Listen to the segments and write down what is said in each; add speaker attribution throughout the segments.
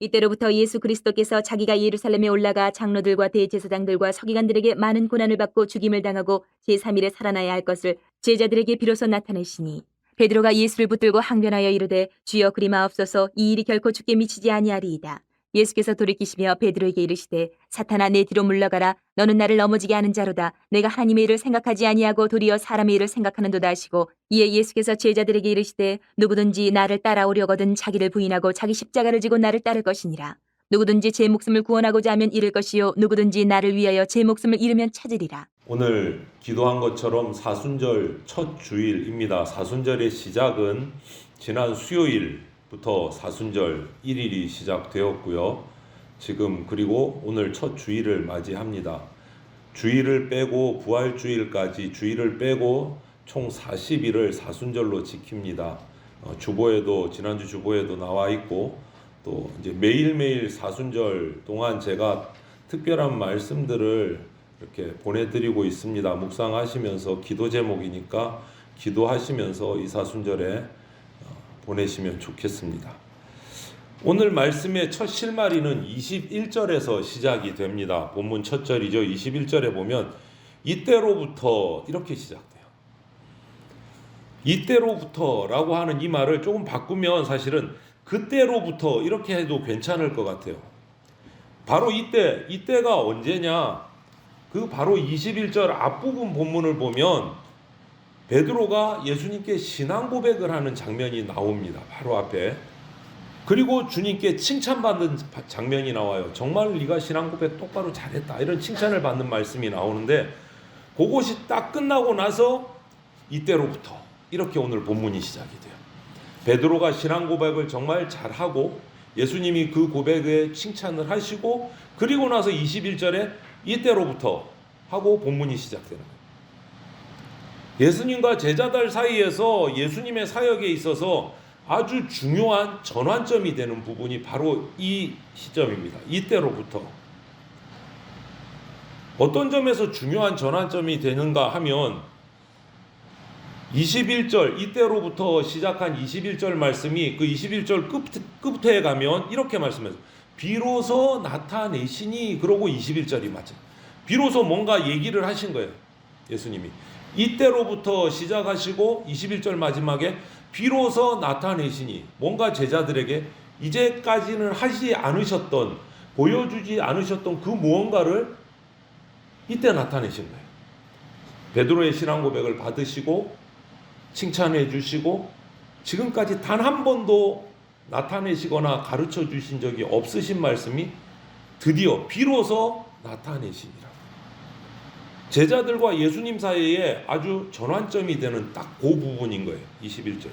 Speaker 1: 이때로부터 예수 그리스도께서 자기가 예루살렘에 올라가 장로들과 대제사장들과 서기관들에게 많은 고난을 받고 죽임을 당하고 제3일에 살아나야 할 것을 제자들에게 비로소 나타내시니 베드로가 예수를 붙들고 항변하여 이르되 주여 그리 마옵소서 이 일이 결코 주께 미치지 아니하리이다. 예수께서 돌이키시며 베드로에게 이르시되 사탄아 내 뒤로 물러가라. 너는 나를 넘어지게 하는 자로다. 내가 하나님의 일을 생각하지 아니하고 도리어 사람의 일을 생각하는도다 하시고 이에 예수께서 제자들에게 이르시되 누구든지 나를 따라오려거든 자기를 부인하고 자기 십자가를 지고 나를 따를 것이니라. 누구든지 제 목숨을 구원하고자 하면 잃을 것이요 누구든지 나를 위하여 제 목숨을 잃으면 찾으리라.
Speaker 2: 오늘 기도한 것처럼 사순절 첫 주일입니다. 사순절의 시작은 지난 수요일부터 사순절 1일이 시작되었고요. 지금 그리고 오늘 첫 주일을 맞이합니다. 주일을 빼고 부활주일까지 주일을 빼고 총 40일을 사순절로 지킵니다. 주보에도 지난주 주보에도 나와 있고 또 이제 매일매일 사순절 동안 제가 특별한 말씀들을 이렇게 보내드리고 있습니다. 묵상하시면서 기도 제목이니까 기도하시면서 이 사순절에 보내시면 좋겠습니다. 오늘 말씀의 첫 실마리는 21절에서 시작이 됩니다. 본문 첫 절이죠. 21절에 보면 이때로부터 이렇게 시작돼요. 이때로부터라고 하는 이 말을 조금 바꾸면 사실은 그때로부터 이렇게 해도 괜찮을 것 같아요. 바로 이때가 언제냐? 그 바로 21절 앞부분 본문을 보면 베드로가 예수님께 신앙 고백을 하는 장면이 나옵니다. 바로 앞에. 그리고 주님께 칭찬받는 장면이 나와요. 정말 네가 신앙 고백 똑바로 잘했다. 이런 칭찬을 받는 말씀이 나오는데 그것이 딱 끝나고 나서 이때로부터 이렇게 오늘 본문이 시작이 돼요. 베드로가 신앙 고백을 정말 잘하고 예수님이 그 고백에 칭찬을 하시고 그리고 나서 21절에 이때로부터 하고 본문이 시작되는 거예요. 예수님과 제자들 사이에서 예수님의 사역에 있어서 아주 중요한 전환점이 되는 부분이 바로 이 시점입니다. 이때로부터. 어떤 점에서 중요한 전환점이 되는가 하면 21절 이때로부터 시작한 21절 말씀이 그 21절 끝에 가면 이렇게 말씀해요. 비로소 나타내시니 그러고 21절이 맞아요. 비로소 뭔가 얘기를 하신 거예요. 예수님이. 이때로부터 시작하시고 21절 마지막에 비로소 나타내시니 뭔가 제자들에게 이제까지는 하지 않으셨던 보여주지 않으셨던 그 무언가를 이때 나타내신 거예요. 베드로의 신앙 고백을 받으시고 칭찬해 주시고 지금까지 단 한 번도 나타내시거나 가르쳐 주신 적이 없으신 말씀이 드디어 비로소 나타내시니라. 제자들과 예수님 사이에 아주 전환점이 되는 딱 그 부분인 거예요. 21절.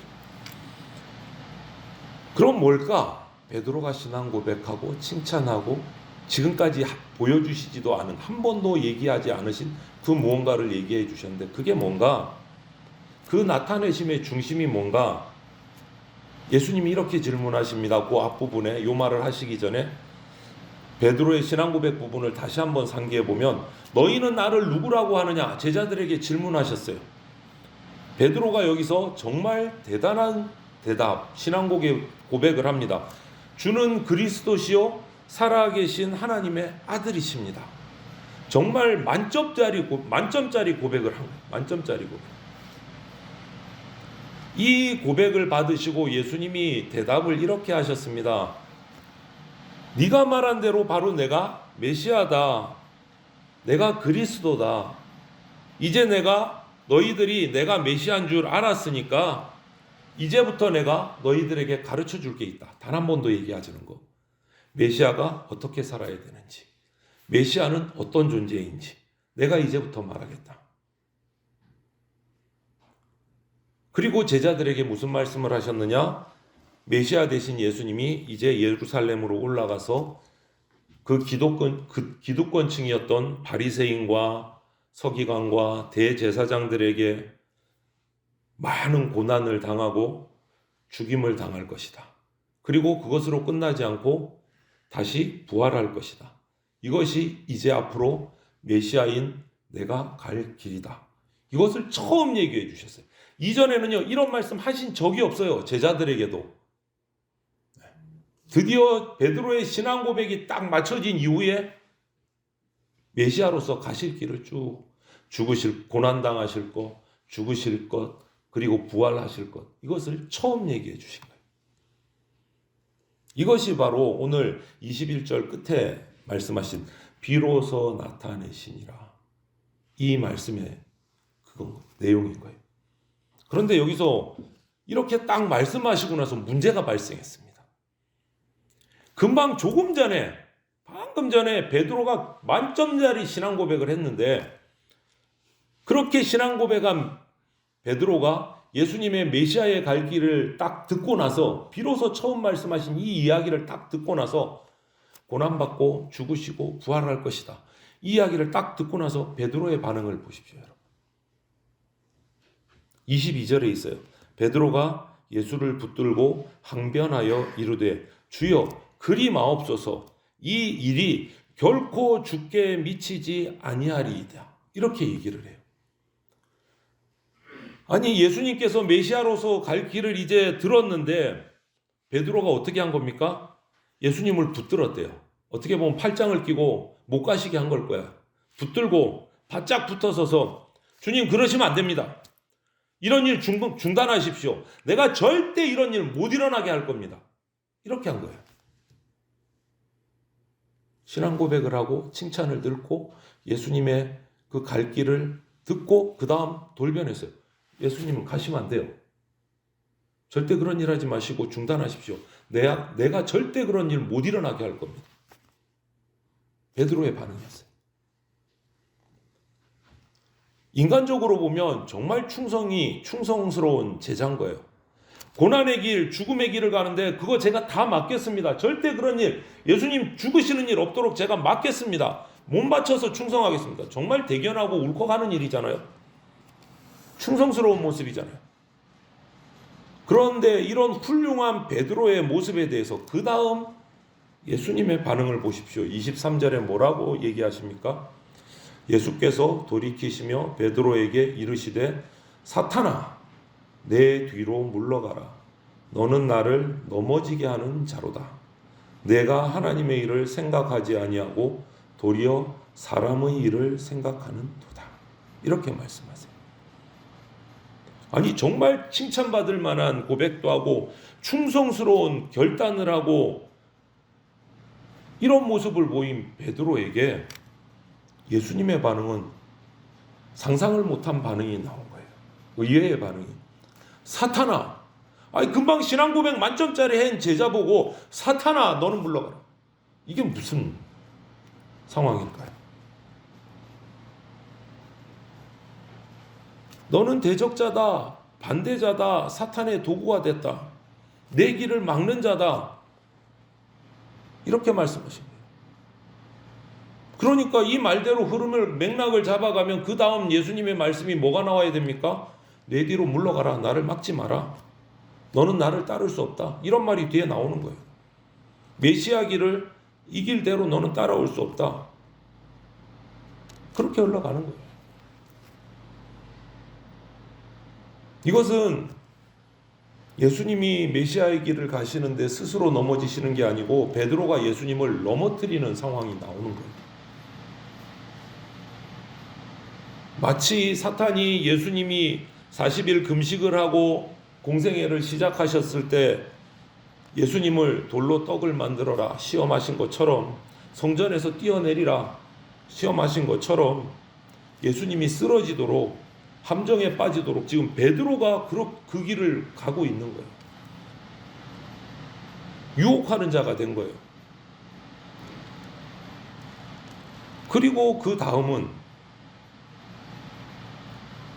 Speaker 2: 그럼 뭘까? 베드로가 신앙 고백하고 칭찬하고 지금까지 보여주시지도 않은 한 번도 얘기하지 않으신 그 무언가를 얘기해 주셨는데 그게 뭔가? 그 나타내심의 중심이 뭔가? 예수님이 이렇게 질문하십니다. 그 앞부분에 이 말을 하시기 전에 베드로의 신앙 고백 부분을 다시 한번 상기해 보면 너희는 나를 누구라고 하느냐? 제자들에게 질문하셨어요. 베드로가 여기서 정말 대단한 대답, 신앙 고백을 합니다. 주는 그리스도시요 살아계신 하나님의 아들이십니다. 정말 만점짜리 고백을 한 거예요. 만점짜리 고백. 이 고백을 받으시고 예수님이 대답을 이렇게 하셨습니다. 네가 말한 대로 바로 내가 메시아다. 내가 그리스도다. 이제 너희들이 내가 메시아인 줄 알았으니까 이제부터 내가 너희들에게 가르쳐 줄 게 있다. 단 한 번도 얘기하지 않은 거. 메시아가 어떻게 살아야 되는지, 메시아는 어떤 존재인지 내가 이제부터 말하겠다. 그리고 제자들에게 무슨 말씀을 하셨느냐? 메시아 되신 예수님이 이제 예루살렘으로 올라가서 그 기득권층이었던 바리새인과 서기관과 대제사장들에게 많은 고난을 당하고 죽임을 당할 것이다. 그리고 그것으로 끝나지 않고 다시 부활할 것이다. 이것이 이제 앞으로 메시아인 내가 갈 길이다. 이것을 처음 얘기해 주셨어요. 이전에는요 이런 말씀 하신 적이 없어요. 제자들에게도. 드디어 베드로의 신앙 고백이 딱 맞춰진 이후에 메시아로서 가실 길을 쭉 죽으실, 고난당하실 것, 죽으실 것, 그리고 부활하실 것, 이것을 처음 얘기해 주신 거예요. 이것이 바로 오늘 21절 끝에 말씀하신 비로소 나타내시니라, 이 말씀의 내용인 거예요. 그런데 여기서 이렇게 딱 말씀하시고 나서 문제가 발생했습니다. 방금 전에 베드로가 만점짜리 신앙 고백을 했는데, 그렇게 신앙 고백한 베드로가 예수님의 메시아의 갈 길을 딱 듣고 나서, 비로소 처음 말씀하신 이 이야기를 딱 듣고 나서, 고난받고 죽으시고 부활할 것이다, 이 이야기를 딱 듣고 나서 베드로의 반응을 보십시오, 여러분. 22절에 있어요. 베드로가 예수를 붙들고 항변하여 이르되 주여 그리 마옵소서, 이 일이 결코 주께 미치지 아니하리이다, 이렇게 얘기를 해요. 아니, 예수님께서 메시아로서 갈 길을 이제 들었는데 베드로가 어떻게 한 겁니까? 예수님을 붙들었대요. 어떻게 보면 팔짱을 끼고 못 가시게 한 걸 거야. 붙들고 바짝 붙어서서 주님, 그러시면 안 됩니다. 이런 일 중단하십시오. 내가 절대 이런 일 못 일어나게 할 겁니다. 이렇게 한 거예요. 신앙 고백을 하고 칭찬을 듣고 예수님의 그 갈 길을 듣고 그 다음 돌변했어요. 예수님은 가시면 안 돼요. 절대 그런 일 하지 마시고 중단하십시오. 내가 절대 그런 일 못 일어나게 할 겁니다. 베드로의 반응이었어요. 인간적으로 보면 정말 충성스러운 제자인 거예요. 고난의 길, 죽음의 길을 가는데 그거 제가 다 맡겠습니다. 절대 그런 일, 예수님 죽으시는 일 없도록 제가 맡겠습니다. 몸 바쳐서 충성하겠습니다. 정말 대견하고 울컥하는 일이잖아요. 충성스러운 모습이잖아요. 그런데 이런 훌륭한 베드로의 모습에 대해서 그 다음 예수님의 반응을 보십시오. 23절에 뭐라고 얘기하십니까? 예수께서 돌이키시며 베드로에게 이르시되 사탄아, 내 뒤로 물러가라. 너는 나를 넘어지게 하는 자로다. 내가 하나님의 일을 생각하지 아니하고 도리어 사람의 일을 생각하는 도다. 이렇게 말씀하세요. 아니, 정말 칭찬받을 만한 고백도 하고 충성스러운 결단을 하고 이런 모습을 보인 베드로에게 예수님의 반응은 상상을 못한 반응이 나온 거예요. 의외의 반응이. 사탄아, 아니 금방 신앙 고백 만점짜리 한 제자 보고 사탄아, 너는 물러가라. 이게 무슨 상황일까요? 너는 대적자다, 반대자다, 사탄의 도구가 됐다, 내 길을 막는 자다, 이렇게 말씀하신 거예요. 그러니까 이 말대로 맥락을 잡아가면 그 다음 예수님의 말씀이 뭐가 나와야 됩니까? 내 뒤로 물러가라, 나를 막지 마라, 너는 나를 따를 수 없다, 이런 말이 뒤에 나오는 거예요. 메시아 길을 이 길대로 너는 따라올 수 없다, 그렇게 흘러가는 거예요. 이것은 예수님이 메시아의 길을 가시는데 스스로 넘어지시는 게 아니고 베드로가 예수님을 넘어뜨리는 상황이 나오는 거예요. 마치 사탄이 예수님이 40일 금식을 하고 공생애를 시작하셨을 때 예수님을 돌로 떡을 만들어라 시험하신 것처럼, 성전에서 뛰어내리라 시험하신 것처럼 예수님이 쓰러지도록, 함정에 빠지도록 지금 베드로가 그 길을 가고 있는 거예요. 유혹하는 자가 된 거예요. 그리고 그 다음은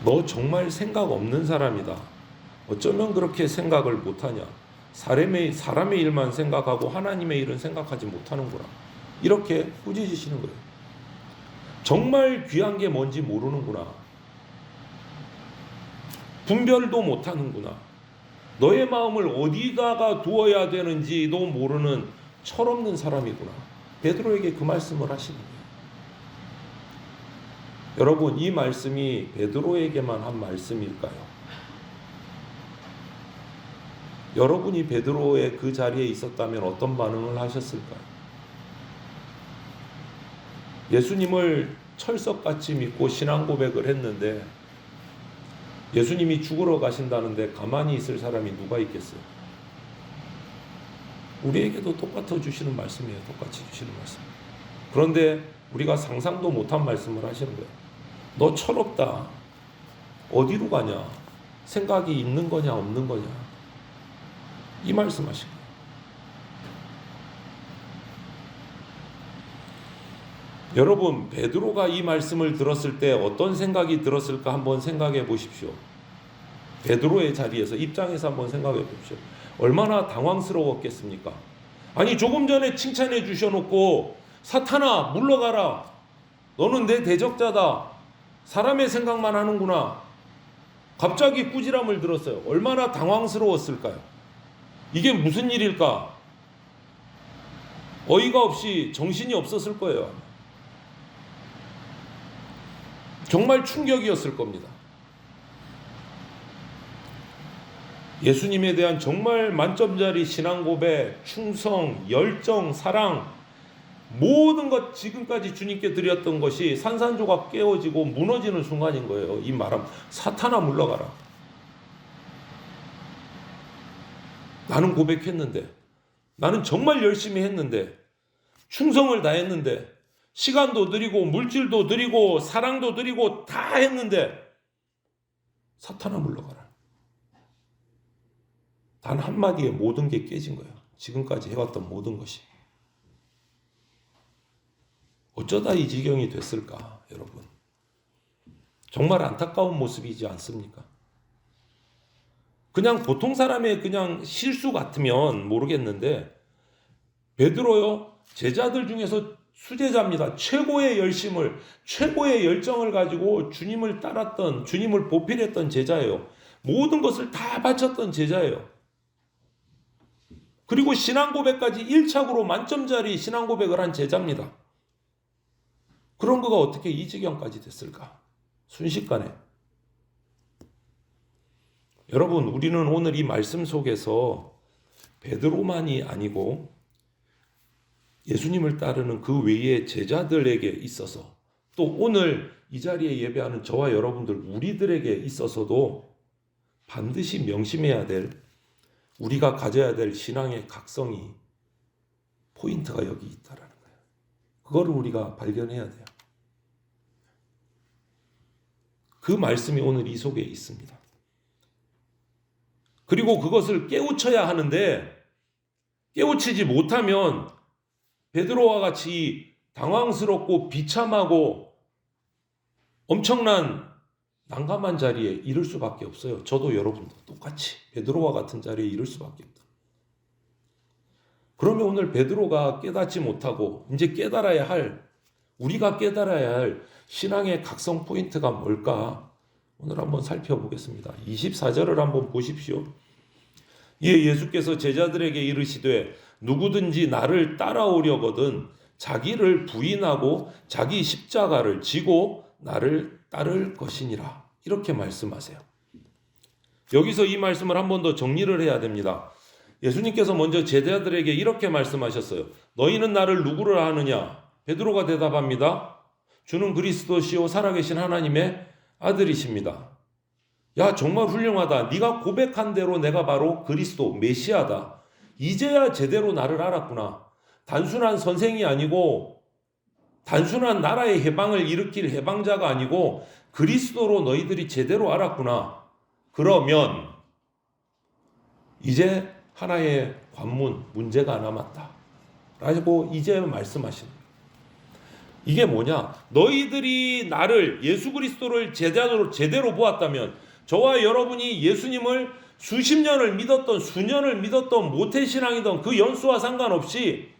Speaker 2: 너 정말 생각 없는 사람이다, 어쩌면 그렇게 생각을 못하냐, 사람의 일만 생각하고 하나님의 일은 생각하지 못하는구나, 이렇게 꾸짖으시는 거예요. 정말 귀한 게 뭔지 모르는구나, 분별도 못하는구나, 너의 마음을 어디다가 두어야 되는지도 모르는 철없는 사람이구나, 베드로에게 그 말씀을 하시는 거예요. 여러분, 이 말씀이 베드로에게만 한 말씀일까요? 여러분이 베드로의 그 자리에 있었다면 어떤 반응을 하셨을까요? 예수님을 철석같이 믿고 신앙 고백을 했는데 예수님이 죽으러 가신다는데 가만히 있을 사람이 누가 있겠어요? 우리에게도 똑같아 주시는 말씀이에요. 똑같이 주시는 말씀. 그런데 우리가 상상도 못한 말씀을 하시는 거예요. 너 철없다. 어디로 가냐? 생각이 있는 거냐 없는 거냐? 이 말씀 하신 거예요. 여러분, 베드로가 이 말씀을 들었을 때 어떤 생각이 들었을까 한번 생각해 보십시오. 베드로의 자리에서 입장에서 한번 생각해 보십시오. 얼마나 당황스러웠겠습니까? 아니, 조금 전에 칭찬해 주셔놓고 사탄아 물러가라. 너는 내 대적자다. 사람의 생각만 하는구나. 갑자기 꾸지람을 들었어요. 얼마나 당황스러웠을까요? 이게 무슨 일일까? 어이가 없이 정신이 없었을 거예요. 정말 충격이었을 겁니다. 예수님에 대한 정말 만점짜리 신앙 고백, 충성, 열정, 사랑, 모든 것 지금까지 주님께 드렸던 것이 산산조각 깨어지고 무너지는 순간인 거예요. 이 말함, 사탄아 물러가라. 나는 고백했는데, 나는 정말 열심히 했는데, 충성을 다했는데, 시간도 드리고 물질도 드리고 사랑도 드리고 다 했는데 사탄아 물러가라. 단 한마디에 모든 게 깨진 거예요. 지금까지 해왔던 모든 것이. 어쩌다 이 지경이 됐을까, 여러분? 정말 안타까운 모습이지 않습니까? 그냥 보통 사람의 그냥 실수 같으면 모르겠는데 베드로요, 제자들 중에서 수제자입니다. 최고의 열심을, 최고의 열정을 가지고 주님을 따랐던, 주님을 보필했던 제자예요. 모든 것을 다 바쳤던 제자예요. 그리고 신앙 고백까지 1착으로 만점짜리 신앙 고백을 한 제자입니다. 그런 그가 어떻게 이 지경까지 됐을까? 순식간에. 여러분, 우리는 오늘 이 말씀 속에서 베드로만이 아니고 예수님을 따르는 그 외의 제자들에게 있어서 또 오늘 이 자리에 예배하는 저와 여러분들 우리들에게 있어서도 반드시 명심해야 될, 우리가 가져야 될 신앙의 각성이 포인트가 여기 있다라는 거예요. 그거를 우리가 발견해야 돼요. 그 말씀이 오늘 이 속에 있습니다. 그리고 그것을 깨우쳐야 하는데 깨우치지 못하면 베드로와 같이 당황스럽고 비참하고 엄청난 난감한 자리에 이를 수밖에 없어요. 저도 여러분도 똑같이 베드로와 같은 자리에 이를 수밖에 없다. 그러면 오늘 베드로가 깨닫지 못하고 이제 깨달아야 할, 우리가 깨달아야 할 신앙의 각성 포인트가 뭘까? 오늘 한번 살펴보겠습니다. 24절을 한번 보십시오. 이에 예수께서 제자들에게 이르시되 누구든지 나를 따라오려거든 자기를 부인하고 자기 십자가를 지고 나를 따를 것이니라. 이렇게 말씀하세요. 여기서 이 말씀을 한 번 더 정리를 해야 됩니다. 예수님께서 먼저 제자들에게 이렇게 말씀하셨어요. 너희는 나를 누구를 아느냐? 베드로가 대답합니다. 주는 그리스도시요 살아계신 하나님의 아들이십니다. 야, 정말 훌륭하다. 네가 고백한 대로 내가 바로 그리스도 메시아다. 이제야 제대로 나를 알았구나. 단순한 선생이 아니고 단순한 나라의 해방을 일으킬 해방자가 아니고 그리스도로 너희들이 제대로 알았구나. 그러면 이제 하나의 관문, 문제가 남았다. 라고 이제 말씀하시는 거예요. 이게 뭐냐? 너희들이 나를, 예수 그리스도를 제대로 보았다면 저와 여러분이 예수님을 수십 년을 믿었던, 수년을 믿었던, 모태신앙이던 그 연수와 상관없이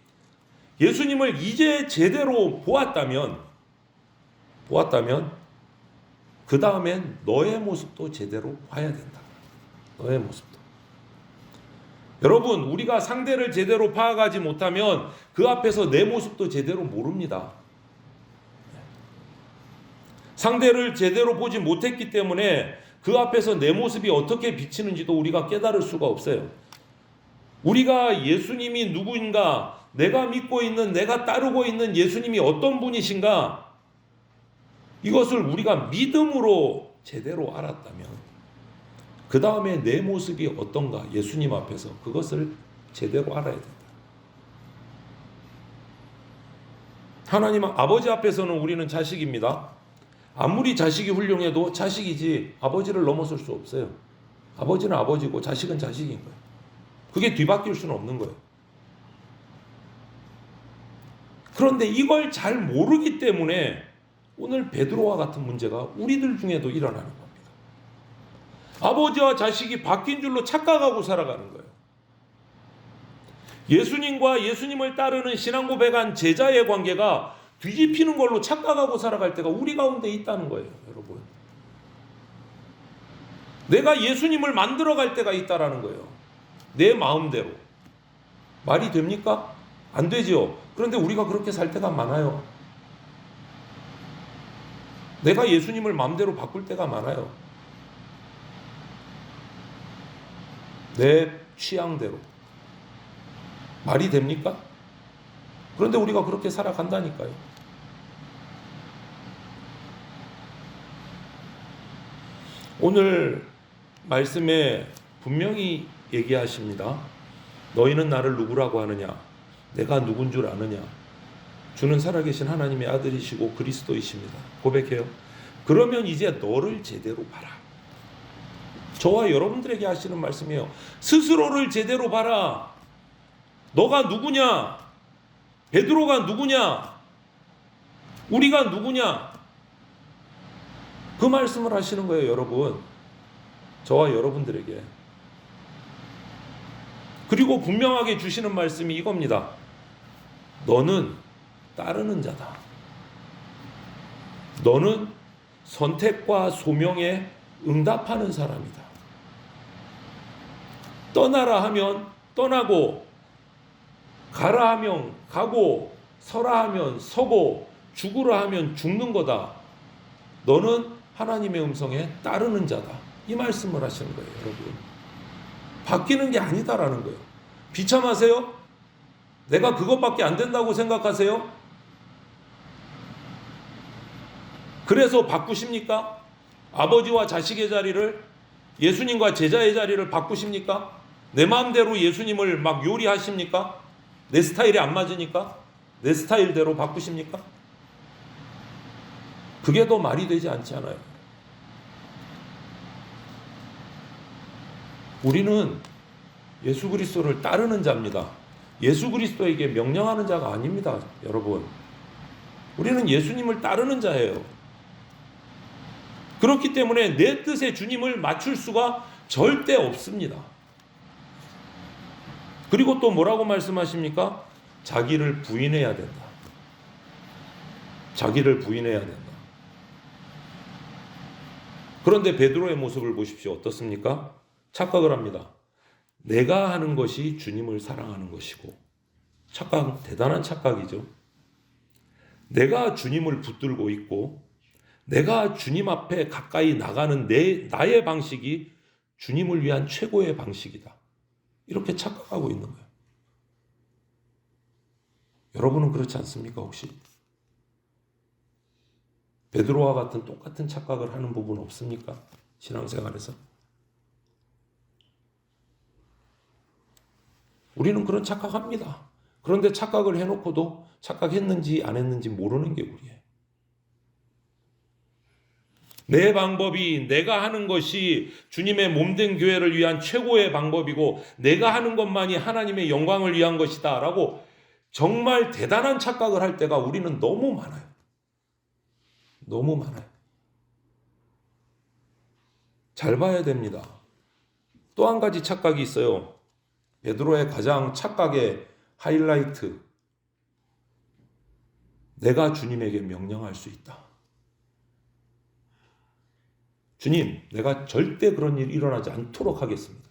Speaker 2: 예수님을 이제 제대로 보았다면 그 다음엔 너의 모습도 제대로 봐야 된다. 너의 모습도. 여러분, 우리가 상대를 제대로 파악하지 못하면 그 앞에서 내 모습도 제대로 모릅니다. 상대를 제대로 보지 못했기 때문에 그 앞에서 내 모습이 어떻게 비치는지도 우리가 깨달을 수가 없어요. 우리가 예수님이 누구인가, 내가 믿고 있는, 내가 따르고 있는 예수님이 어떤 분이신가, 이것을 우리가 믿음으로 제대로 알았다면 그 다음에 내 모습이 어떤가, 예수님 앞에서 그것을 제대로 알아야 된다. 하나님 아버지 앞에서는 우리는 자식입니다. 아무리 자식이 훌륭해도 자식이지 아버지를 넘어설 수 없어요. 아버지는 아버지고 자식은 자식인 거예요. 그게 뒤바뀔 수는 없는 거예요. 그런데 이걸 잘 모르기 때문에 오늘 베드로와 같은 문제가 우리들 중에도 일어나는 겁니다. 아버지와 자식이 바뀐 줄로 착각하고 살아가는 거예요. 예수님과 예수님을 따르는 신앙 고백한 제자의 관계가 뒤집히는 걸로 착각하고 살아갈 때가 우리 가운데 있다는 거예요, 여러분. 내가 예수님을 만들어갈 때가 있다라는 거예요. 내 마음대로. 말이 됩니까? 안 되죠. 그런데 우리가 그렇게 살 때가 많아요. 내가 예수님을 마음대로 바꿀 때가 많아요. 내 취향대로. 말이 됩니까? 그런데 우리가 그렇게 살아간다니까요. 오늘 말씀에 분명히 얘기하십니다. 너희는 나를 누구라고 하느냐? 내가 누군 줄 아느냐? 주는 살아계신 하나님의 아들이시고 그리스도이십니다. 고백해요. 그러면 이제 너를 제대로 봐라. 저와 여러분들에게 하시는 말씀이에요. 스스로를 제대로 봐라. 너가 누구냐? 베드로가 누구냐? 우리가 누구냐? 그 말씀을 하시는 거예요, 여러분. 저와 여러분들에게. 그리고 분명하게 주시는 말씀이 이겁니다. 너는 따르는 자다. 너는 선택과 소명에 응답하는 사람이다. 떠나라 하면 떠나고, 가라 하면 가고, 서라 하면 서고, 죽으라 하면 죽는 거다. 너는 하나님의 음성에 따르는 자다. 이 말씀을 하시는 거예요, 여러분. 바뀌는 게 아니다라는 거예요. 비참하세요? 내가 그것밖에 안 된다고 생각하세요? 그래서 바꾸십니까? 아버지와 자식의 자리를, 예수님과 제자의 자리를 바꾸십니까? 내 마음대로 예수님을 막 요리하십니까? 내 스타일이 안 맞으니까? 내 스타일대로 바꾸십니까? 그게 더 말이 되지 않지 않아요? 우리는 예수 그리스도를 따르는 자입니다. 예수 그리스도에게 명령하는 자가 아닙니다, 여러분. 우리는 예수님을 따르는 자예요. 그렇기 때문에 내 뜻에 주님을 맞출 수가 절대 없습니다. 그리고 또 뭐라고 말씀하십니까? 자기를 부인해야 된다. 자기를 부인해야 된다. 그런데 베드로의 모습을 보십시오. 어떻습니까? 착각을 합니다. 내가 하는 것이 주님을 사랑하는 것이고, 착각, 대단한 착각이죠. 내가 주님을 붙들고 있고, 내가 주님 앞에 가까이 나가는 나의 방식이 주님을 위한 최고의 방식이다. 이렇게 착각하고 있는 거예요. 여러분은 그렇지 않습니까, 혹시? 베드로와 같은 똑같은 착각을 하는 부분 없습니까? 신앙생활에서. 우리는 그런 착각합니다. 그런데 착각을 해놓고도 착각했는지 안 했는지 모르는 게 우리예요. 내 방법이, 내가 하는 것이 주님의 몸된 교회를 위한 최고의 방법이고, 내가 하는 것만이 하나님의 영광을 위한 것이다 라고 정말 대단한 착각을 할 때가 우리는 너무 많아요. 너무 많아요. 잘 봐야 됩니다. 또 한 가지 착각이 있어요. 베드로의 가장 착각의 하이라이트. 내가 주님에게 명령할 수 있다. 주님, 내가 절대 그런 일이 일어나지 않도록 하겠습니다.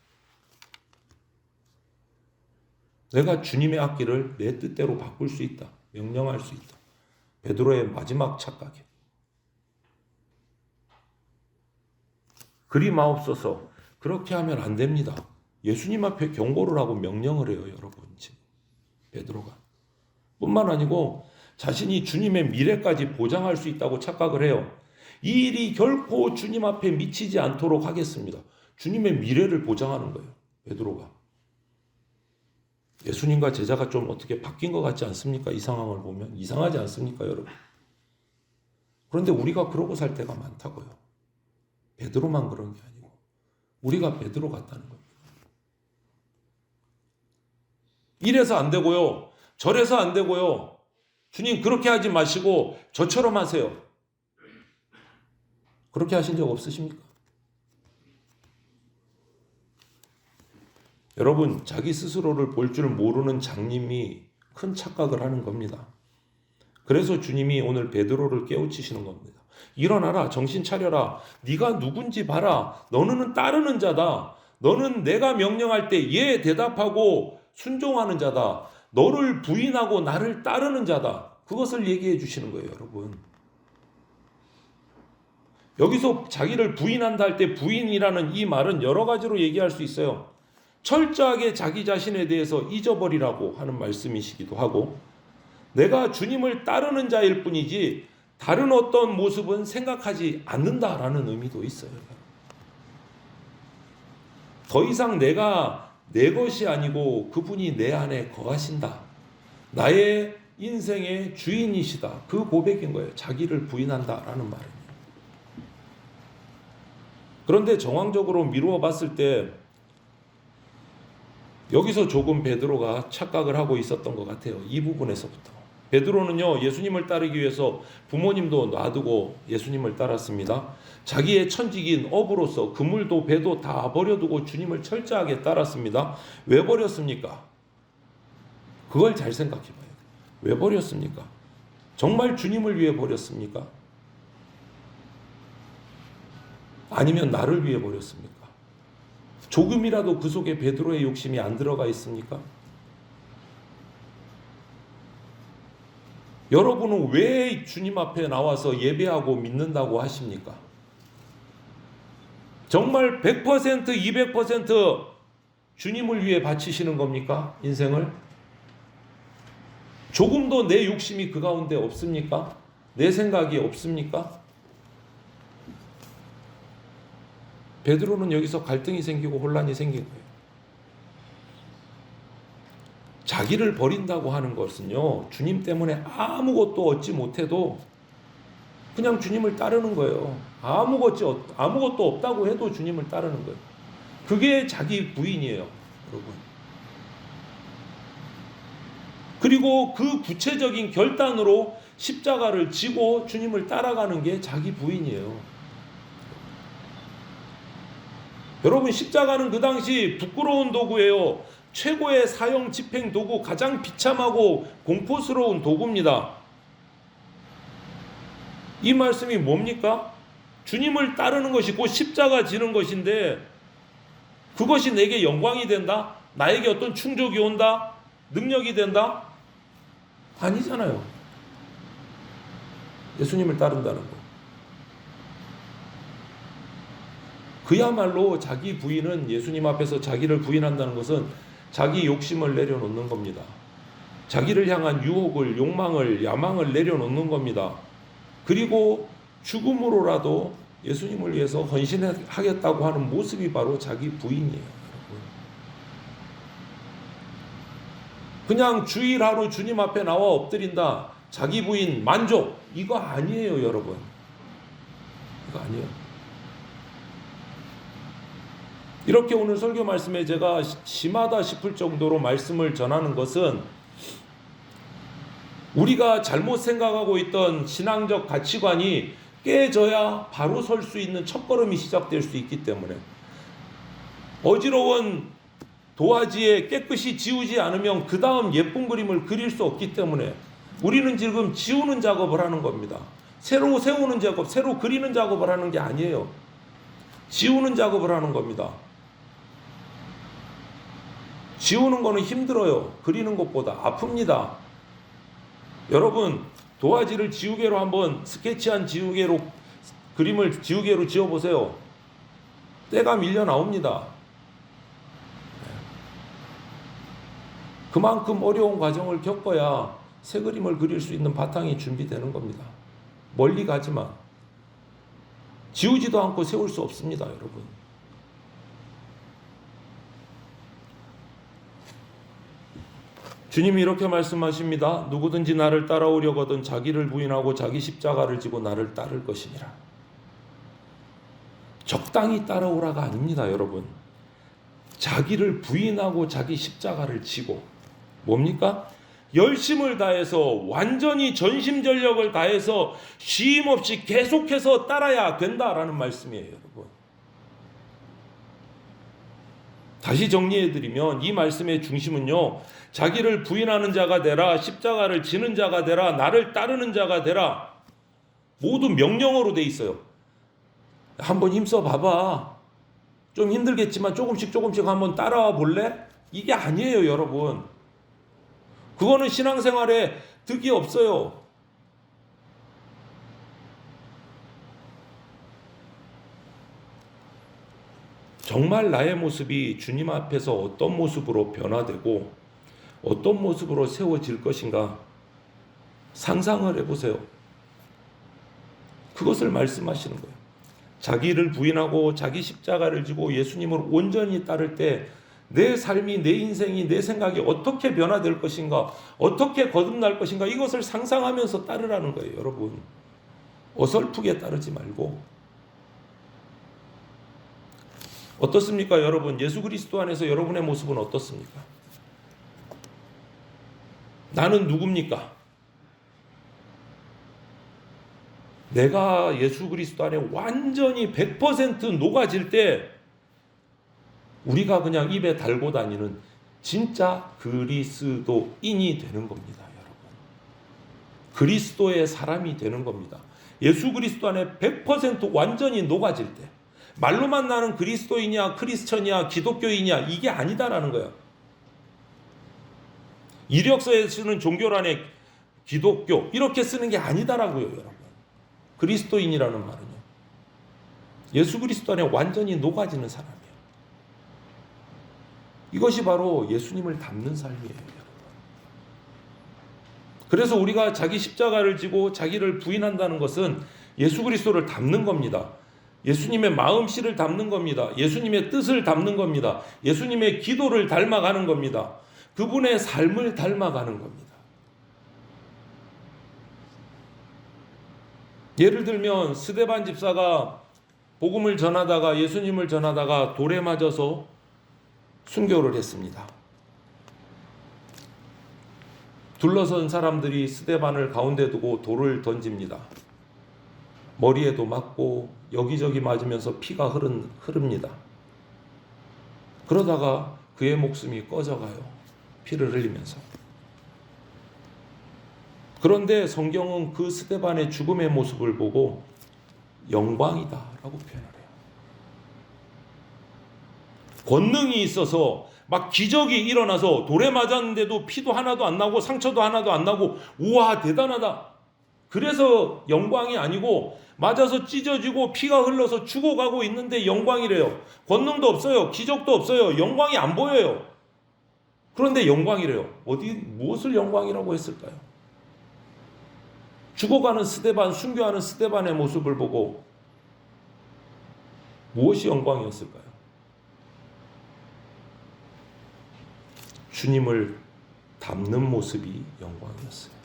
Speaker 2: 내가 주님의 앞길을 내 뜻대로 바꿀 수 있다. 명령할 수 있다. 베드로의 마지막 착각이에요. 그리 마옵소서. 그렇게 하면 안 됩니다. 예수님 앞에 경고를 하고 명령을 해요, 여러분. 지금 베드로가. 뿐만 아니고 자신이 주님의 미래까지 보장할 수 있다고 착각을 해요. 이 일이 결코 주님 앞에 미치지 않도록 하겠습니다. 주님의 미래를 보장하는 거예요, 베드로가. 예수님과 제자가 좀 어떻게 바뀐 것 같지 않습니까? 이 상황을 보면 이상하지 않습니까, 여러분? 그런데 우리가 그러고 살 때가 많다고요. 베드로만 그런 게 아니고 우리가 베드로 같다는 겁니다. 이래서 안 되고요, 저래서 안 되고요. 주님 그렇게 하지 마시고 저처럼 하세요. 그렇게 하신 적 없으십니까? 여러분, 자기 스스로를 볼 줄 모르는 장님이 큰 착각을 하는 겁니다. 그래서 주님이 오늘 베드로를 깨우치시는 겁니다. 일어나라, 정신 차려라. 네가 누군지 봐라. 너는 따르는 자다. 너는 내가 명령할 때 예 대답하고 순종하는 자다. 너를 부인하고 나를 따르는 자다. 그것을 얘기해 주시는 거예요, 여러분. 여기서 자기를 부인한다 할 때 부인이라는 이 말은 여러 가지로 얘기할 수 있어요. 철저하게 자기 자신에 대해서 잊어버리라고 하는 말씀이시기도 하고, 내가 주님을 따르는 자일 뿐이지 다른 어떤 모습은 생각하지 않는다라는 의미도 있어요. 더 이상 내가 내 것이 아니고 그분이 내 안에 거하신다. 나의 인생의 주인이시다. 그 고백인 거예요. 자기를 부인한다라는 말입니다. 그런데 정황적으로 미루어 봤을 때 여기서 조금 베드로가 착각을 하고 있었던 것 같아요. 이 부분에서부터. 베드로는요, 예수님을 따르기 위해서 부모님도 놔두고 예수님을 따랐습니다. 자기의 천직인 업으로서 그물도 배도 다 버려두고 주님을 철저하게 따랐습니다. 왜 버렸습니까? 그걸 잘 생각해 봐요. 왜 버렸습니까? 정말 주님을 위해 버렸습니까? 아니면 나를 위해 버렸습니까? 조금이라도 그 속에 베드로의 욕심이 안 들어가 있습니까? 여러분은 왜 주님 앞에 나와서 예배하고 믿는다고 하십니까? 정말 100%, 200% 주님을 위해 바치시는 겁니까? 인생을? 조금도 내 욕심이 그 가운데 없습니까? 내 생각이 없습니까? 베드로는 여기서 갈등이 생기고 혼란이 생긴 거예요. 자기를 버린다고 하는 것은요, 주님 때문에 아무것도 얻지 못해도 그냥 주님을 따르는 거예요. 아무것도 없다고 해도 주님을 따르는 거예요. 그게 자기 부인이에요, 여러분. 그리고 그 구체적인 결단으로 십자가를 지고 주님을 따라가는 게 자기 부인이에요. 여러분, 십자가는 그 당시 부끄러운 도구예요. 최고의 사형 집행 도구, 가장 비참하고 공포스러운 도구입니다. 이 말씀이 뭡니까? 주님을 따르는 것이 곧 십자가 지는 것인데 그것이 내게 영광이 된다? 나에게 어떤 충족이 온다? 능력이 된다? 아니잖아요. 예수님을 따른다는 거. 그야말로 자기 부인은, 예수님 앞에서 자기를 부인한다는 것은 자기 욕심을 내려놓는 겁니다. 자기를 향한 유혹을, 욕망을, 야망을 내려놓는 겁니다. 그리고 죽음으로라도 예수님을 위해서 헌신하겠다고 하는 모습이 바로 자기 부인이에요. 그냥 주일 하루 주님 앞에 나와 엎드린다, 자기 부인 만족, 이거 아니에요, 여러분. 이거 아니에요. 이렇게 오늘 설교 말씀에 제가 심하다 싶을 정도로 말씀을 전하는 것은 우리가 잘못 생각하고 있던 신앙적 가치관이 깨져야 바로 설 수 있는 첫걸음이 시작될 수 있기 때문에, 어지러운 도화지에 깨끗이 지우지 않으면 그 다음 예쁜 그림을 그릴 수 없기 때문에 우리는 지금 지우는 작업을 하는 겁니다. 새로 세우는 작업, 새로 그리는 작업을 하는 게 아니에요. 지우는 작업을 하는 겁니다. 지우는 거는 힘들어요. 그리는 것보다 아픕니다. 여러분, 도화지를 지우개로 한번 스케치한 지우개로 그림을 지우개로 지어보세요. 때가 밀려 나옵니다. 그만큼 어려운 과정을 겪어야 새 그림을 그릴 수 있는 바탕이 준비되는 겁니다. 멀리 가지만 지우지도 않고 세울 수 없습니다, 여러분. 주님이 이렇게 말씀하십니다. 누구든지 나를 따라오려거든 자기를 부인하고 자기 십자가를 지고 나를 따를 것이니라. 적당히 따라오라가 아닙니다, 여러분. 자기를 부인하고 자기 십자가를 지고, 뭡니까? 열심을 다해서 완전히 전심전력을 다해서 쉼 없이 계속해서 따라야 된다라는 말씀이에요, 여러분. 다시 정리해드리면 이 말씀의 중심은요, 자기를 부인하는 자가 되라, 십자가를 지는 자가 되라, 나를 따르는 자가 되라, 모두 명령어로 돼 있어요. 한번 힘써 봐봐. 좀 힘들겠지만 조금씩 한번 따라와 볼래? 이게 아니에요, 여러분. 그거는 신앙생활에 득이 없어요. 정말 나의 모습이 주님 앞에서 어떤 모습으로 변화되고 어떤 모습으로 세워질 것인가 상상을 해보세요. 그것을 말씀하시는 거예요. 자기를 부인하고 자기 십자가를 지고 예수님을 온전히 따를 때 내 삶이, 내 인생이, 내 생각이 어떻게 변화될 것인가, 어떻게 거듭날 것인가, 이것을 상상하면서 따르라는 거예요, 여러분. 어설프게 따르지 말고. 어떻습니까, 여러분? 예수 그리스도 안에서 여러분의 모습은 어떻습니까? 나는 누굽니까? 내가 예수 그리스도 안에 완전히 100% 녹아질 때 우리가 그냥 입에 달고 다니는 진짜 그리스도인이 되는 겁니다, 여러분. 그리스도의 사람이 되는 겁니다. 예수 그리스도 안에 100% 완전히 녹아질 때, 말로만 나는 그리스도인이야, 크리스천이야, 기독교인이야, 이게 아니다라는 거예요. 이력서에 쓰는 종교란에 기독교 이렇게 쓰는 게 아니다라고요, 여러분. 그리스도인이라는 말은요, 예수 그리스도 안에 완전히 녹아지는 사람이에요. 이것이 바로 예수님을 닮는 삶이에요, 여러분. 그래서 우리가 자기 십자가를 지고 자기를 부인한다는 것은 예수 그리스도를 닮는 겁니다. 예수님의 마음씨를 닮는 겁니다. 예수님의 뜻을 닮는 겁니다. 예수님의 기도를 닮아가는 겁니다. 그분의 삶을 닮아가는 겁니다. 예를 들면 스데반 집사가 복음을 전하다가, 예수님을 전하다가 돌에 맞아서 순교를 했습니다. 둘러선 사람들이 스데반을 가운데 두고 돌을 던집니다. 머리에도 맞고 여기저기 맞으면서 피가 흐릅니다. 그러다가 그의 목숨이 꺼져가요. 피를 흘리면서. 그런데 성경은 그 스데반의 죽음의 모습을 보고 영광이다라고 표현을 해요. 권능이 있어서 막 기적이 일어나서 돌에 맞았는데도 피도 하나도 안 나고 상처도 하나도 안 나고, 우와 대단하다. 그래서 영광이 아니고 맞아서 찢어지고 피가 흘러서 죽어가고 있는데 영광이래요. 권능도 없어요. 기적도 없어요. 영광이 안 보여요. 그런데 영광이래요. 무엇을 영광이라고 했을까요? 죽어가는 스데반, 순교하는 스데반의 모습을 보고 무엇이 영광이었을까요? 주님을 닮는 모습이 영광이었어요.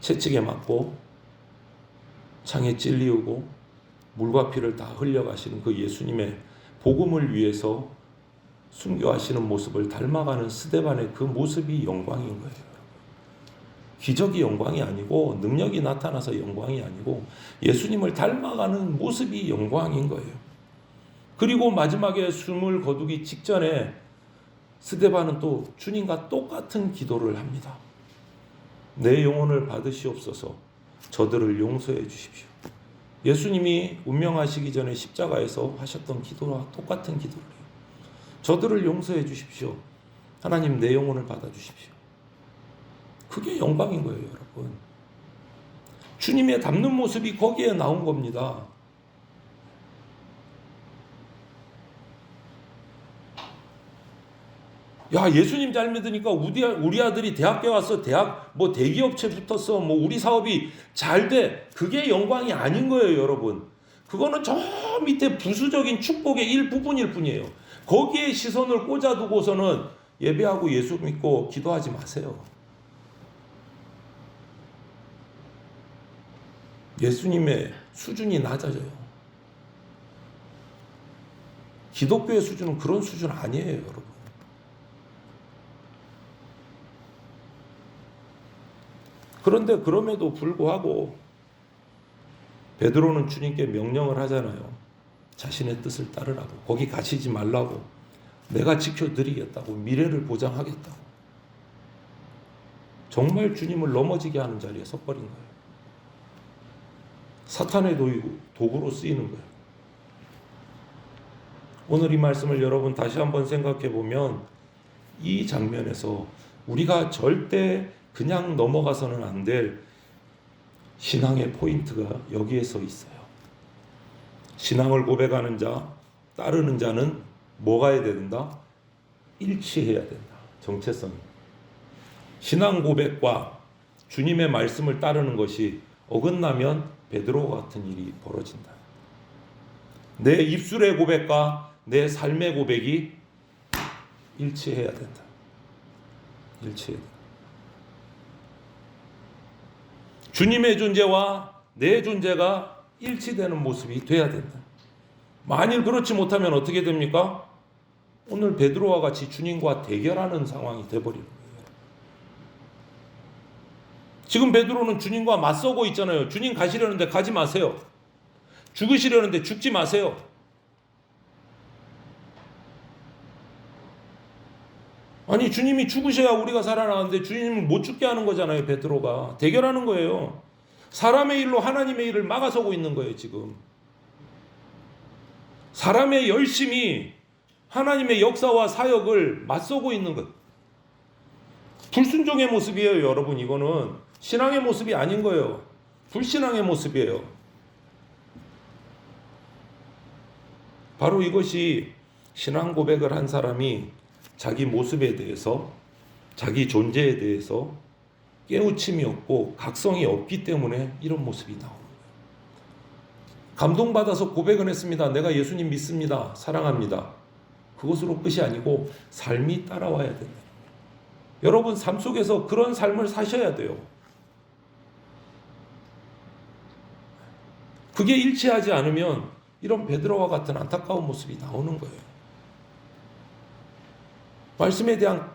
Speaker 2: 채찍에 맞고 창에 찔리우고 물과 피를 다 흘려가시는 그 예수님의 복음을 위해서 순교하시는 모습을 닮아가는 스데반의 그 모습이 영광인 거예요. 기적이 영광이 아니고, 능력이 나타나서 영광이 아니고, 예수님을 닮아가는 모습이 영광인 거예요. 그리고 마지막에 숨을 거두기 직전에 스데반은 또 주님과 똑같은 기도를 합니다. 내 영혼을 받으시옵소서. 저들을 용서해 주십시오. 예수님이 운명하시기 전에 십자가에서 하셨던 기도와 똑같은 기도를 해요. 저들을 용서해 주십시오. 하나님, 내 영혼을 받아 주십시오. 그게 영광인 거예요, 여러분. 주님의 닮는 모습이 거기에 나온 겁니다. 야, 예수님 잘 믿으니까 우리 아들이 대학교 와서 뭐 대기업체 붙었어. 뭐 우리 사업이 잘 돼. 그게 영광이 아닌 거예요, 여러분. 그거는 저 밑에 부수적인 축복의 일부분일 뿐이에요. 거기에 시선을 꽂아두고서는 예배하고 예수 믿고 기도하지 마세요. 예수님의 수준이 낮아져요. 기독교의 수준은 그런 수준 아니에요, 여러분. 그런데 그럼에도 불구하고 베드로는 주님께 명령을 하잖아요. 자신의 뜻을 따르라고, 거기 갇히지 말라고, 내가 지켜드리겠다고, 미래를 보장하겠다고. 정말 주님을 넘어지게 하는 자리에 섰버린 거예요. 사탄의 도구로 쓰이는 거예요. 오늘 이 말씀을 여러분 다시 한번 생각해 보면 이 장면에서 우리가 절대 그냥 넘어가서는 안 될 신앙의 포인트가 여기에서 있어요. 신앙을 고백하는 자, 따르는 자는 뭐가 해야 된다? 일치해야 된다. 정체성이. 신앙 고백과 주님의 말씀을 따르는 것이 어긋나면 베드로 같은 일이 벌어진다. 내 입술의 고백과 내 삶의 고백이 일치해야 된다. 일치해야 된다. 주님의 존재와 내 존재가 일치되는 모습이 돼야 된다. 만일 그렇지 못하면 어떻게 됩니까? 오늘 베드로와 같이 주님과 대결하는 상황이 돼버리는 거예요. 지금 베드로는 주님과 맞서고 있잖아요. 주님 가시려는데 가지 마세요. 죽으시려는데 죽지 마세요. 아니, 주님이 죽으셔야 우리가 살아나는데 주님을 못 죽게 하는 거잖아요. 베드로가 대결하는 거예요. 사람의 일로 하나님의 일을 막아서고 있는 거예요. 지금 사람의 열심이 하나님의 역사와 사역을 맞서고 있는 것. 불순종의 모습이에요. 여러분, 이거는 신앙의 모습이 아닌 거예요. 불신앙의 모습이에요. 바로 이것이 신앙 고백을 한 사람이 자기 모습에 대해서, 자기 존재에 대해서 깨우침이 없고 각성이 없기 때문에 이런 모습이 나오는 거예요. 감동받아서 고백은 했습니다. 내가 예수님 믿습니다. 사랑합니다. 그것으로 끝이 아니고 삶이 따라와야 된다. 여러분, 삶 속에서 그런 삶을 사셔야 돼요. 그게 일치하지 않으면 이런 베드로와 같은 안타까운 모습이 나오는 거예요. 말씀에 대한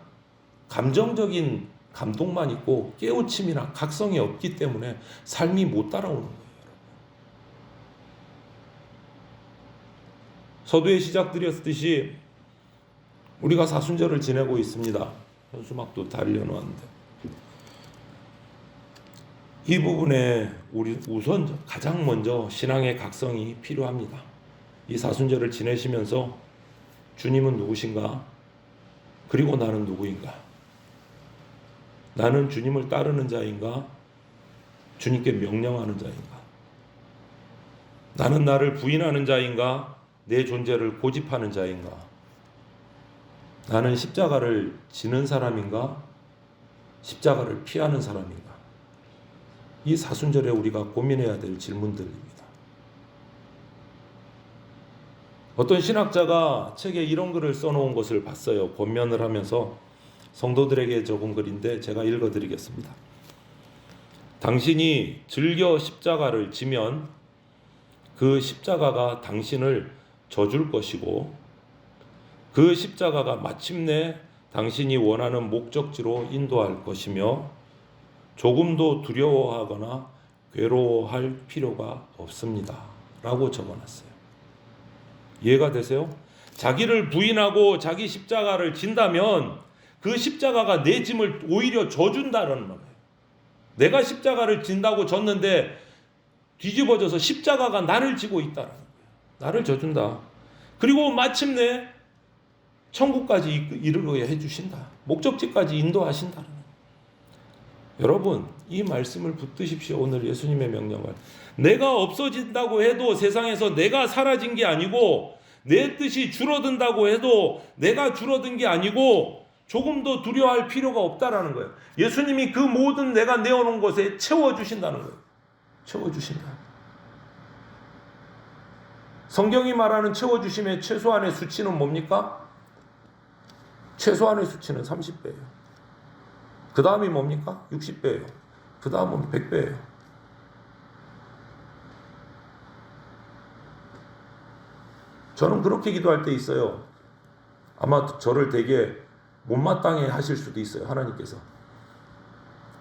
Speaker 2: 감정적인 감동만 있고 깨우침이나 각성이 없기 때문에 삶이 못 따라오는 거예요. 서두에 시작드렸듯이 우리가 사순절을 지내고 있습니다. 현수막도 달려놓았는데 이 부분에 우리 우선 가장 먼저 신앙의 각성이 필요합니다. 이 사순절을 지내시면서 주님은 누구신가? 그리고 나는 누구인가? 나는 주님을 따르는 자인가? 주님께 명령하는 자인가? 나는 나를 부인하는 자인가? 내 존재를 고집하는 자인가? 나는 십자가를 지는 사람인가? 십자가를 피하는 사람인가? 이 사순절에 우리가 고민해야 될 질문들입니다. 어떤 신학자가 책에 이런 글을 써놓은 것을 봤어요. 권면을 하면서 성도들에게 적은 글인데 제가 읽어드리겠습니다. 당신이 즐겨 십자가를 지면 그 십자가가 당신을 져줄 것이고 그 십자가가 마침내 당신이 원하는 목적지로 인도할 것이며 조금도 두려워하거나 괴로워할 필요가 없습니다. 라고 적어놨어요. 이해가 되세요? 자기를 부인하고 자기 십자가를 진다면 그 십자가가 내 짐을 오히려 져준다는 거예요. 내가 십자가를 진다고 졌는데 뒤집어져서 십자가가 나를 지고 있다는 거예요. 나를 져준다. 그리고 마침내 천국까지 이르게 해주신다. 목적지까지 인도하신다는 거예요. 여러분, 이 말씀을 붙드십시오. 오늘 예수님의 명령을. 내가 없어진다고 해도 세상에서 내가 사라진 게 아니고 내 뜻이 줄어든다고 해도 내가 줄어든 게 아니고 조금도 두려워할 필요가 없다라는 거예요. 예수님이 그 모든 내가 내어놓은 것에 채워주신다는 거예요. 채워주신다. 성경이 말하는 채워주심의 최소한의 수치는 뭡니까? 최소한의 수치는 30배예요. 그 다음이 뭡니까? 60배예요. 그 다음은 100배예요. 저는 그렇게 기도할 때 있어요. 아마 저를 되게 못마땅해 하실 수도 있어요. 하나님께서.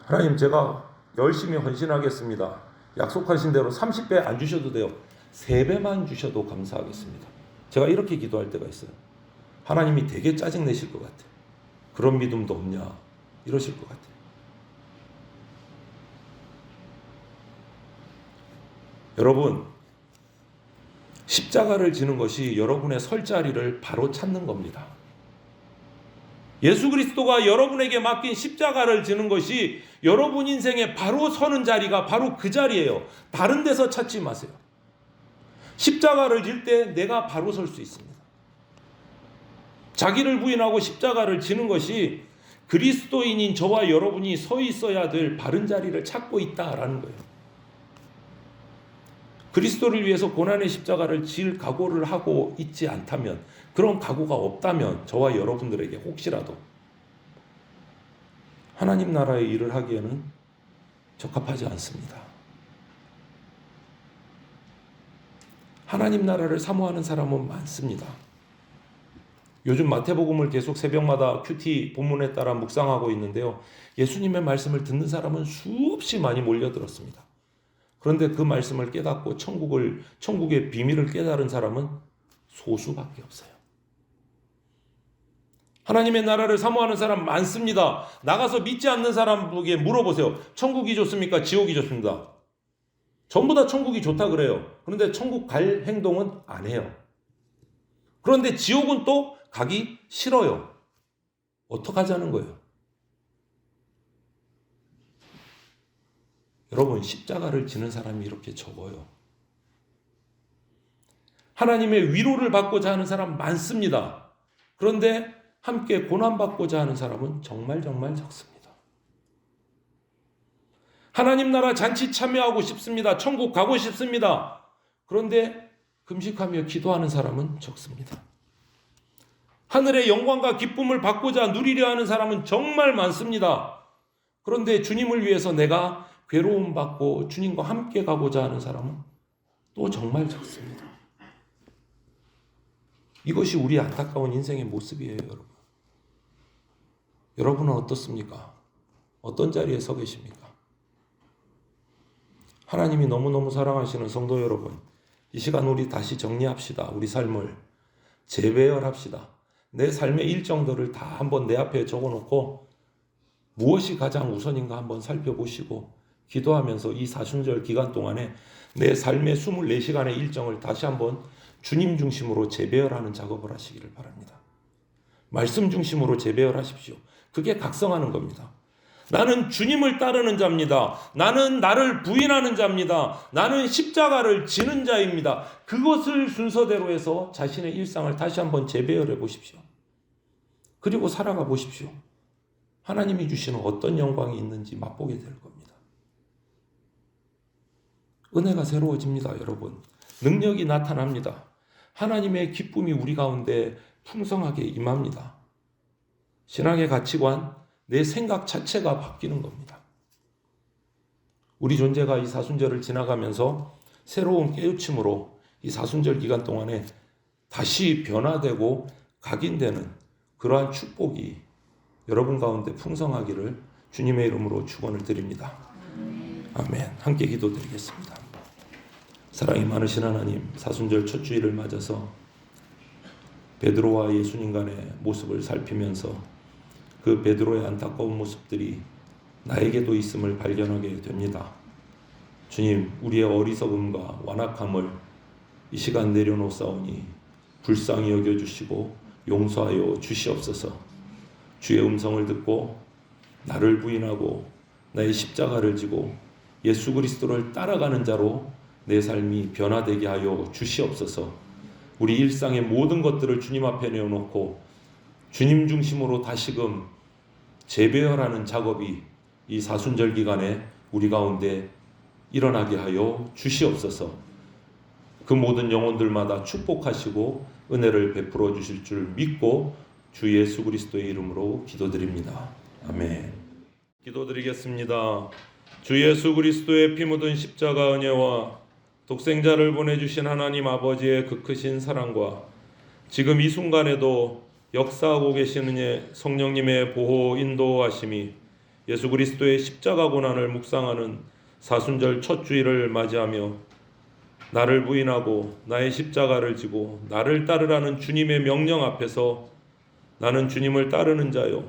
Speaker 2: 하나님, 제가 열심히 헌신하겠습니다. 약속하신 대로 30배 안 주셔도 돼요. 3배만 주셔도 감사하겠습니다. 제가 이렇게 기도할 때가 있어요. 하나님이 되게 짜증내실 것 같아요. 그런 믿음도 없냐 이러실 것 같아요. 여러분, 십자가를 지는 것이 여러분의 설 자리를 바로 찾는 겁니다. 예수 그리스도가 여러분에게 맡긴 십자가를 지는 것이 여러분 인생에 바로 서는 자리가 바로 그 자리예요. 다른 데서 찾지 마세요. 십자가를 질 때 내가 바로 설 수 있습니다. 자기를 부인하고 십자가를 지는 것이 그리스도인인 저와 여러분이 서 있어야 될 바른 자리를 찾고 있다라는 거예요. 그리스도를 위해서 고난의 십자가를 질 각오를 하고 있지 않다면, 그런 각오가 없다면 저와 여러분들에게 혹시라도 하나님 나라의 일을 하기에는 적합하지 않습니다. 하나님 나라를 사모하는 사람은 많습니다. 요즘 마태복음을 계속 새벽마다 큐티 본문에 따라 묵상하고 있는데요. 예수님의 말씀을 듣는 사람은 수없이 많이 몰려들었습니다. 그런데 그 말씀을 깨닫고 천국의 비밀을 깨달은 사람은 소수밖에 없어요. 하나님의 나라를 사모하는 사람 많습니다. 나가서 믿지 않는 사람에게 물어보세요. 천국이 좋습니까? 지옥이 좋습니다. 전부 다 천국이 좋다 그래요. 그런데 천국 갈 행동은 안 해요. 그런데 지옥은 또 가기 싫어요. 어떡하자는 거예요? 여러분, 십자가를 지는 사람이 이렇게 적어요. 하나님의 위로를 받고자 하는 사람 많습니다. 그런데 함께 고난받고자 하는 사람은 정말 적습니다. 하나님 나라 잔치 참여하고 싶습니다. 천국 가고 싶습니다. 그런데 금식하며 기도하는 사람은 적습니다. 하늘의 영광과 기쁨을 받고자 누리려 하는 사람은 정말 많습니다. 그런데 주님을 위해서 내가 괴로움 받고 주님과 함께 가고자 하는 사람은 또 정말 적습니다. 이것이 우리 안타까운 인생의 모습이에요, 여러분. 여러분은 어떻습니까? 어떤 자리에 서 계십니까? 하나님이 너무너무 사랑하시는 성도 여러분, 이 시간 우리 다시 정리합시다. 우리 삶을 재배열합시다. 내 삶의 일정들을 다 한번 내 앞에 적어놓고 무엇이 가장 우선인가 한번 살펴보시고 기도하면서 이 사순절 기간 동안에 내 삶의 24시간의 일정을 다시 한번 주님 중심으로 재배열하는 작업을 하시기를 바랍니다. 말씀 중심으로 재배열하십시오. 그게 각성하는 겁니다. 나는 주님을 따르는 자입니다. 나는 나를 부인하는 자입니다. 나는 십자가를 지는 자입니다. 그것을 순서대로 해서 자신의 일상을 다시 한번 재배열해 보십시오. 그리고 살아가 보십시오. 하나님이 주시는 어떤 영광이 있는지 맛보게 될 겁니다. 은혜가 새로워집니다, 여러분. 능력이 나타납니다. 하나님의 기쁨이 우리 가운데 풍성하게 임합니다. 신앙의 가치관, 내 생각 자체가 바뀌는 겁니다. 우리 존재가 이 사순절을 지나가면서 새로운 깨우침으로 이 사순절 기간 동안에 다시 변화되고 각인되는 그러한 축복이 여러분 가운데 풍성하기를 주님의 이름으로 축원을 드립니다. 아멘. 함께 기도드리겠습니다. 사랑이 많으신 하나님, 사순절 첫 주일을 맞아서 베드로와 예수님 간의 모습을 살피면서 그 베드로의 안타까운 모습들이 나에게도 있음을 발견하게 됩니다. 주님, 우리의 어리석음과 완악함을 이 시간 내려놓사오니 불쌍히 여겨주시고 용서하여 주시옵소서. 주의 음성을 듣고 나를 부인하고 나의 십자가를 지고 예수 그리스도를 따라가는 자로 내 삶이 변화되게 하여 주시옵소서. 우리 일상의 모든 것들을 주님 앞에 내어놓고 주님 중심으로 다시금 재배열하는 작업이 이 사순절 기간에 우리 가운데 일어나게 하여 주시옵소서. 그 모든 영혼들마다 축복하시고 은혜를 베풀어 주실 줄 믿고 주 예수 그리스도의 이름으로 기도드립니다. 아멘. 기도드리겠습니다. 주 예수 그리스도의 피 묻은 십자가 은혜와 독생자를 보내주신 하나님 아버지의 그 크신 사랑과 지금 이 순간에도 역사하고 계시는 성령님의 보호 인도하심이 예수 그리스도의 십자가 고난을 묵상하는 사순절 첫 주일을 맞이하며 나를 부인하고 나의 십자가를 지고 나를 따르라는 주님의 명령 앞에서 나는 주님을 따르는 자요,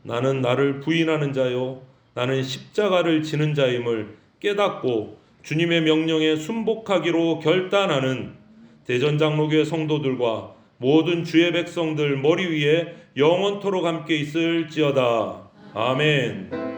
Speaker 2: 나는 나를 부인하는 자요, 나는 십자가를 지는 자임을 깨닫고 주님의 명령에 순복하기로 결단하는 대전장로교회 성도들과 모든 주의 백성들 머리 위에 영원토록 함께 있을지어다. 아멘.